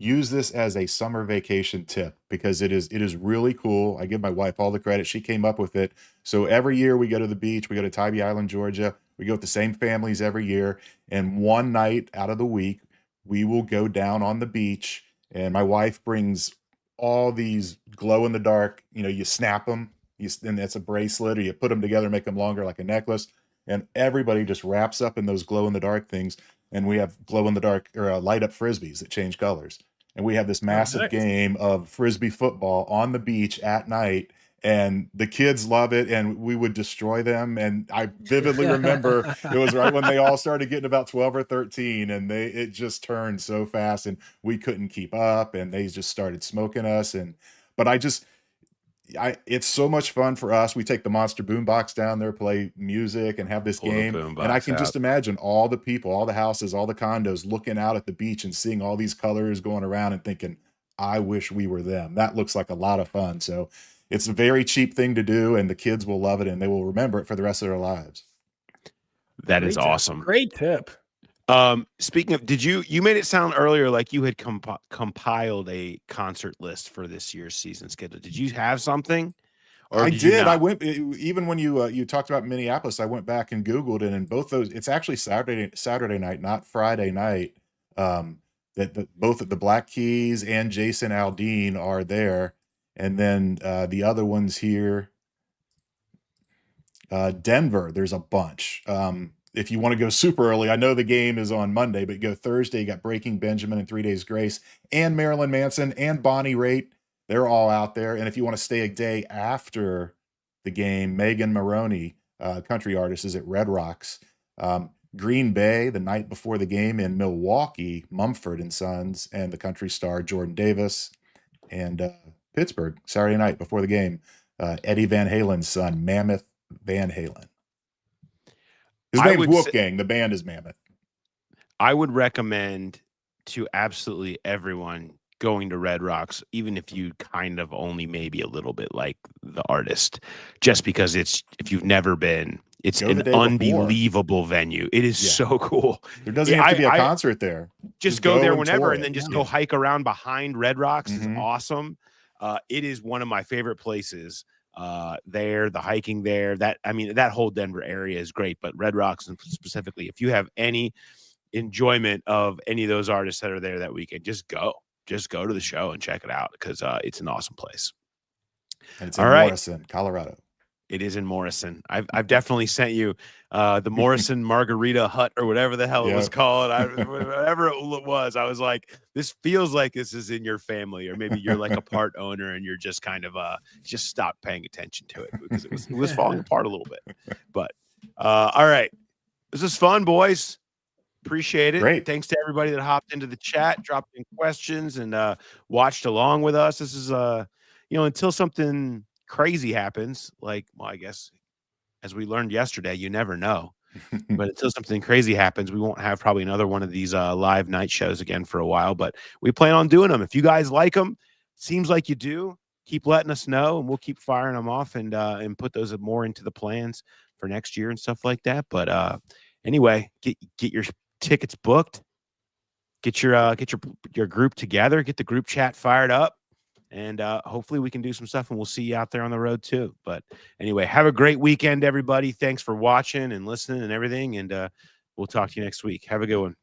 use this as a summer vacation tip because it is really cool. I give my wife all the credit. She came up with it. So every year we go to the beach. We go to Tybee Island, Georgia. We go with the same families every year. And one night out of the week, we will go down on the beach. And my wife brings all these glow in the dark. You snap them. And that's a bracelet, or you put them together, make them longer like a necklace. And everybody just wraps up in those glow in the dark things. And we have glow in the dark or light up Frisbees that change colors. And we have this massive game of Frisbee football on the beach at night. And the kids love it. And we would destroy them. And I vividly remember it was right when they all started getting about 12 or 13. And it just turned so fast and we couldn't keep up. And they just started smoking us. But it's so much fun for us. We take the monster boombox down there, play music, and have this game. And I can just imagine all the people, all the houses, all the condos looking out at the beach and seeing all these colors going around and thinking, I wish we were them. That looks like a lot of fun. So it's a very cheap thing to do, and the kids will love it, and they will remember it for the rest of their lives. That is awesome. Great tip. Speaking of, you made it sound earlier like you had compiled a concert list for this year's season schedule. Did you have something? Or I did. I went, even when you talked about Minneapolis, I went back and Googled it, and both those, it's actually Saturday night, not Friday night. Both of the Black Keys and Jason Aldean are there. And then the other ones here, Denver, there's a bunch. If you want to go super early, I know the game is on Monday, but go Thursday, you got Breaking Benjamin and 3 Days Grace and Marilyn Manson and Bonnie Raitt. They're all out there. And if you want to stay a day after the game, Megan Maroney, country artist, is at Red Rocks. Green Bay, the night before the game in Milwaukee, Mumford and Sons and the country star Jordan Davis. And Pittsburgh, Saturday night before the game, Eddie Van Halen's son, Mammoth Van Halen. His name's Wolfgang. The band is Mammoth. I would recommend to absolutely everyone going to Red Rocks, even if you kind of only maybe a little bit like the artist, just because if you've never been, it's an unbelievable venue. It is so cool. There doesn't have to be a concert there. Just go there whenever and then just go hike around behind Red Rocks. It's awesome. It is one of my favorite places. There, the hiking there, that whole Denver area is great, but Red Rocks and specifically, if you have any enjoyment of any of those artists that are there that weekend, just go to the show and check it out because it's an awesome place. And it's in Morrison, Colorado. It is in Morrison. I've definitely sent you the Morrison Margarita Hut or whatever the hell it was called. Whatever it was, I was like, this feels like this is in your family, or maybe you're like a part owner and you're just kind of just stop paying attention to it because it was falling apart a little bit. But all right, this is fun, boys. Appreciate it. Great. Thanks to everybody that hopped into the chat, dropped in questions, and watched along with us. This is until something crazy happens, I guess as we learned yesterday, you never know. But until something crazy happens, we won't have probably another one of these live night shows again for a while, but we plan on doing them. If you guys like them, seems like you do, keep letting us know and we'll keep firing them off and put those more into the plans for next year and stuff like that. But anyway, get your tickets booked, get your group together, get the group chat fired up. And hopefully we can do some stuff and we'll see you out there on the road too. But anyway, have a great weekend, everybody. Thanks for watching and listening and everything. And we'll talk to you next week. Have a good one.